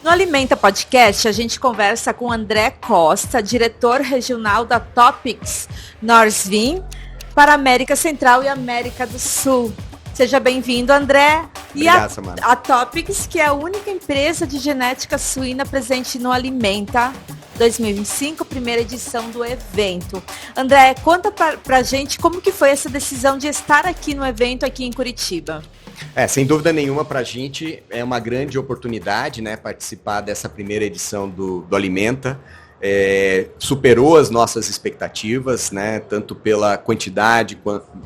No Alimenta Podcast, a gente conversa com André Costa, diretor regional da Topics Norsvin para a América Central e América do Sul. Seja bem-vindo, André. Obrigado, Samara. A Topics, que é a única empresa de genética suína presente no Alimenta 2025, primeira edição do evento. André, conta pra gente como que foi essa decisão de estar aqui no evento aqui em Curitiba. Sem dúvida nenhuma, para a gente é uma grande oportunidade, né, participar dessa primeira edição do Alimenta. Superou as nossas expectativas, né, tanto pela quantidade,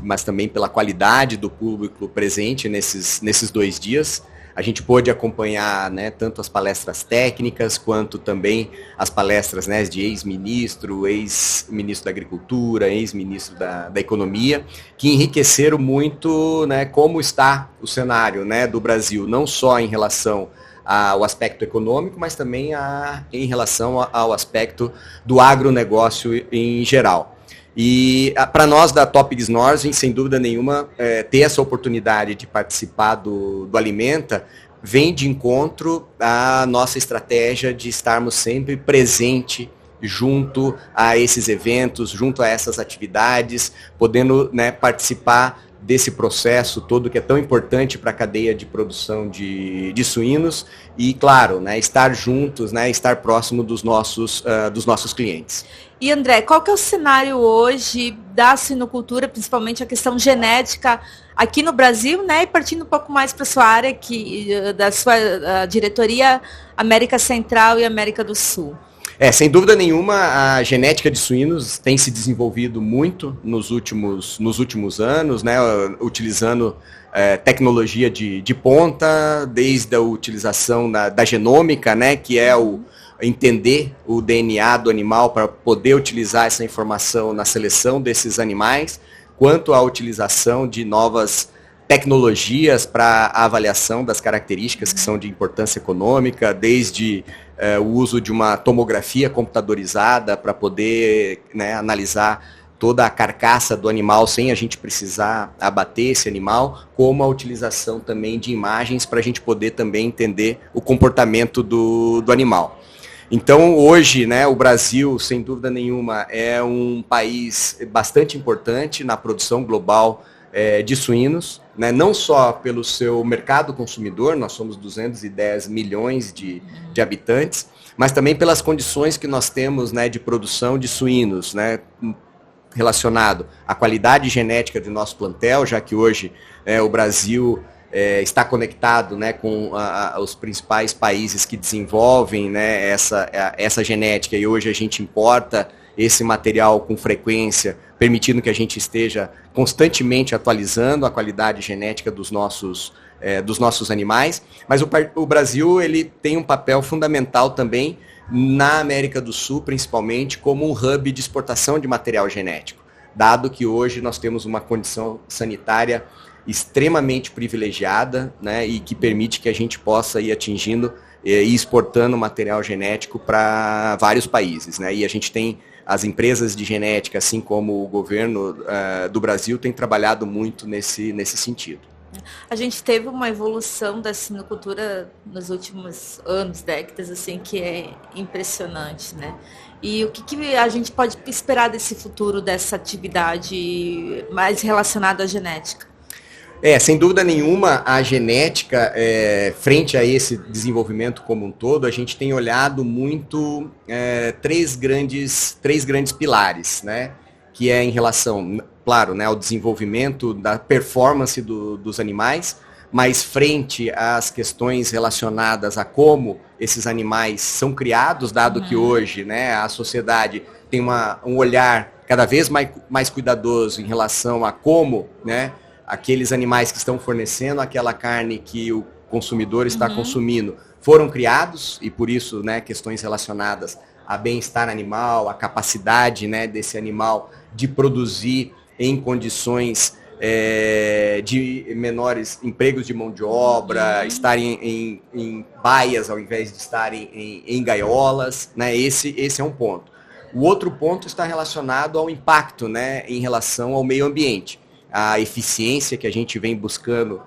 mas também pela qualidade do público presente nesses 2 dias. A gente pôde acompanhar, né, tanto as palestras técnicas, quanto também as palestras, né, de ex-ministro da Agricultura, ex-ministro da Economia, que enriqueceram muito, né, como está o cenário, né, do Brasil, não só em relação ao aspecto econômico, mas também em relação ao aspecto do agronegócio em geral. E para nós da Topics Norsvin, sem dúvida nenhuma, ter essa oportunidade de participar do Alimenta vem de encontro à nossa estratégia de estarmos sempre presente junto a esses eventos, junto a essas atividades, podendo, né, participar desse processo todo que é tão importante para a cadeia de produção de suínos e, claro, né, estar juntos, né, estar próximo dos nossos clientes. E André, qual que é o cenário hoje da suinocultura, principalmente a questão genética aqui no Brasil, né? E partindo um pouco mais para a sua área, da sua diretoria América Central e América do Sul. Sem dúvida nenhuma, a genética de suínos tem se desenvolvido muito nos últimos anos, né? Utilizando tecnologia de ponta, desde a utilização da genômica, né? Que é entender o DNA do animal para poder utilizar essa informação na seleção desses animais, quanto à utilização de novas tecnologias para a avaliação das características que são de importância econômica, desde o uso de uma tomografia computadorizada para poder, né, analisar toda a carcaça do animal sem a gente precisar abater esse animal, como a utilização também de imagens para a gente poder também entender o comportamento do animal. Então, hoje, né, o Brasil, sem dúvida nenhuma, é um país bastante importante na produção global de suínos, né, não só pelo seu mercado consumidor, nós somos 210 milhões de habitantes, mas também pelas condições que nós temos, né, de produção de suínos, né, relacionado à qualidade genética do nosso plantel, já que hoje o Brasil está conectado, né, com os principais países que desenvolvem, né, essa genética, e hoje a gente importa esse material com frequência, permitindo que a gente esteja constantemente atualizando a qualidade genética dos nossos animais. Mas o Brasil, ele tem um papel fundamental também na América do Sul, principalmente como um hub de exportação de material genético, dado que hoje nós temos uma condição sanitária extremamente privilegiada, né, e que permite que a gente possa ir atingindo e exportando material genético para vários países, né, e a gente tem as empresas de genética, assim como o governo do Brasil, tem trabalhado muito nesse sentido. A gente teve uma evolução da suinocultura nos últimos anos, décadas, assim, que é impressionante, né? E o que a gente pode esperar desse futuro, dessa atividade mais relacionada à genética? Sem dúvida nenhuma, a genética, frente a esse desenvolvimento como um todo, a gente tem olhado muito três grandes pilares, né? Que é em relação, claro, né, ao desenvolvimento da performance dos animais, mas frente às questões relacionadas a como esses animais são criados, dado que hoje, né, a sociedade tem um olhar cada vez mais cuidadoso em relação a como, né, aqueles animais que estão fornecendo aquela carne que o consumidor está consumindo foram criados, e por isso, né, questões relacionadas a bem-estar animal, a capacidade, né, desse animal de produzir em condições de menores empregos de mão de obra, estarem em baias ao invés de estarem em gaiolas, né? Esse é um ponto. O outro ponto está relacionado ao impacto, né, em relação ao meio ambiente. A eficiência que a gente vem buscando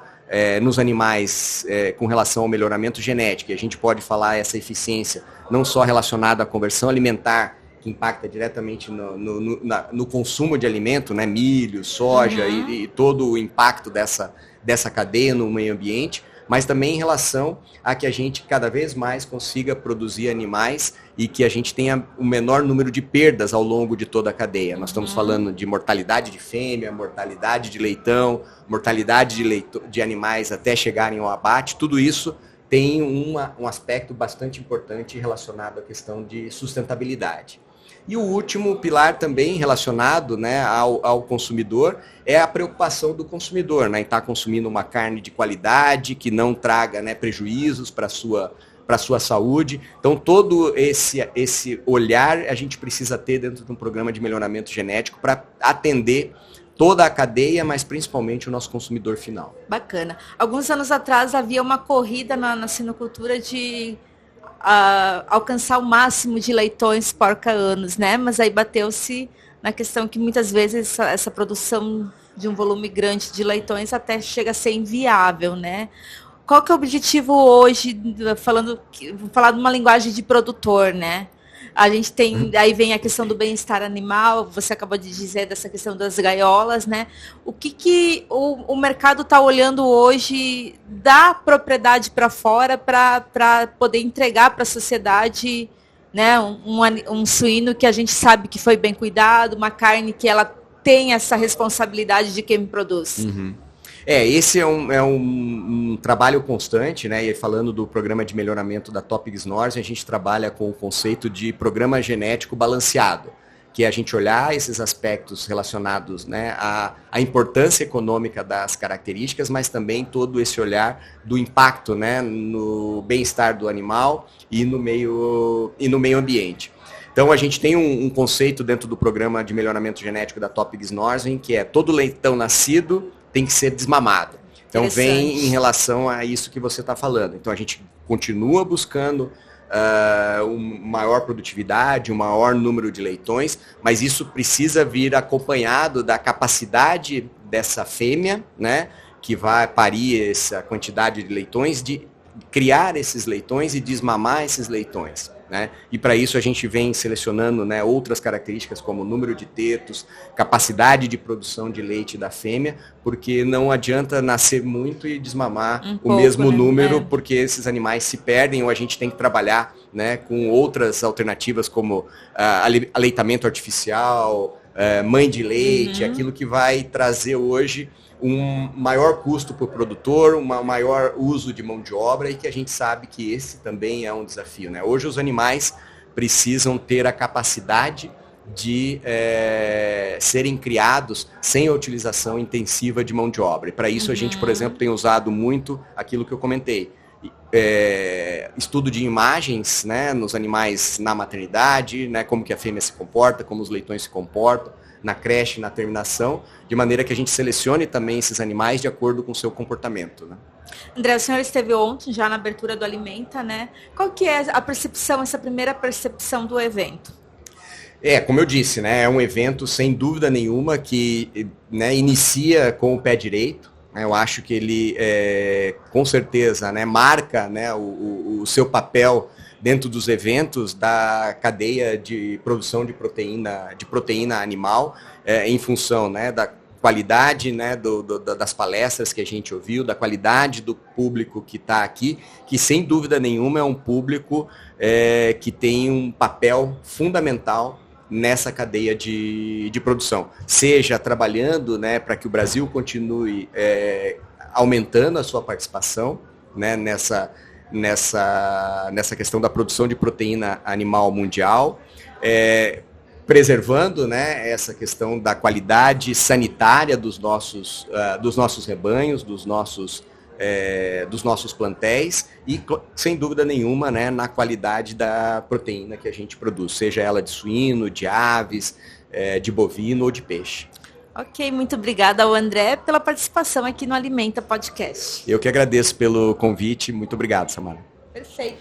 nos animais com relação ao melhoramento genético, e a gente pode falar essa eficiência não só relacionada à conversão alimentar, que impacta diretamente no consumo de alimento, né, milho, soja e todo o impacto dessa cadeia no meio ambiente, mas também em relação a que a gente cada vez mais consiga produzir animais e que a gente tenha o menor número de perdas ao longo de toda a cadeia. Nós estamos falando de mortalidade de fêmea, mortalidade de leitão, mortalidade de animais até chegarem ao abate, tudo isso tem um aspecto bastante importante relacionado à questão de sustentabilidade. E o último pilar também relacionado, né, ao consumidor é a preocupação do consumidor, né, em estar consumindo uma carne de qualidade, que não traga, né, prejuízos para a sua saúde. Então, todo esse olhar a gente precisa ter dentro de um programa de melhoramento genético para atender toda a cadeia, mas principalmente o nosso consumidor final. Bacana. Alguns anos atrás havia uma corrida na sinocultura de alcançar o máximo de leitões porca-anos, né? Mas aí bateu-se na questão que muitas vezes essa produção de um volume grande de leitões até chega a ser inviável, né? Qual que é o objetivo hoje, vou falar de uma linguagem de produtor, né? A gente tem, aí vem a questão do bem-estar animal, você acabou de dizer dessa questão das gaiolas, né? O que o mercado está olhando hoje da propriedade para fora para poder entregar para a sociedade, né, um suíno que a gente sabe que foi bem cuidado, uma carne que ela tem essa responsabilidade de quem produz. Esse é um trabalho constante, né? E falando do programa de melhoramento da Topigs Norte, a gente trabalha com o conceito de programa genético balanceado, que é a gente olhar esses aspectos relacionados, né, à importância econômica das características, mas também todo esse olhar do impacto, né, no bem-estar do animal e no meio ambiente. Então a gente tem um conceito dentro do programa de melhoramento genético da Topigs Norte, que é todo leitão nascido tem que ser desmamado. Então vem em relação a isso que você está falando. Então a gente continua buscando uma maior produtividade, um maior número de leitões, mas isso precisa vir acompanhado da capacidade dessa fêmea, né, que vai parir essa quantidade de leitões, de criar esses leitões e desmamar esses leitões. Né? E para isso a gente vem selecionando, né, outras características como número de tetos, capacidade de produção de leite da fêmea, porque não adianta nascer muito e desmamar o mesmo número, porque esses animais se perdem, ou a gente tem que trabalhar, né, com outras alternativas como aleitamento artificial, mãe de leite, aquilo que vai trazer hoje um maior custo para o produtor, um maior uso de mão de obra, e que a gente sabe que esse também é um desafio, né? Hoje os animais precisam ter a capacidade de serem criados sem a utilização intensiva de mão de obra. E para isso a gente, por exemplo, tem usado muito aquilo que eu comentei. Estudo de imagens, né, nos animais na maternidade, né, como que a fêmea se comporta, como os leitões se comportam, na creche, na terminação, de maneira que a gente selecione também esses animais de acordo com o seu comportamento, né? André, o senhor esteve ontem já na abertura do Alimenta, né? Qual que é a percepção, essa primeira percepção do evento? Como eu disse, né, é um evento sem dúvida nenhuma que, né, inicia com o pé direito. Eu acho que ele, com certeza, né, marca, né, o seu papel dentro dos eventos da cadeia de produção de proteína animal, em função, né, da qualidade, né, das palestras que a gente ouviu, da qualidade do público que está aqui, que sem dúvida nenhuma é um público que tem um papel fundamental nessa cadeia de produção. Seja trabalhando, né, para que o Brasil continue aumentando a sua participação, né, nessa questão da produção de proteína animal mundial, preservando, né, essa questão da qualidade sanitária dos nossos rebanhos, dos nossos plantéis e, sem dúvida nenhuma, né, na qualidade da proteína que a gente produz, seja ela de suíno, de aves, de bovino ou de peixe. Ok, muito obrigada ao André pela participação aqui no Alimenta Podcast. Eu que agradeço pelo convite. Muito obrigado, Samara. Perfeito.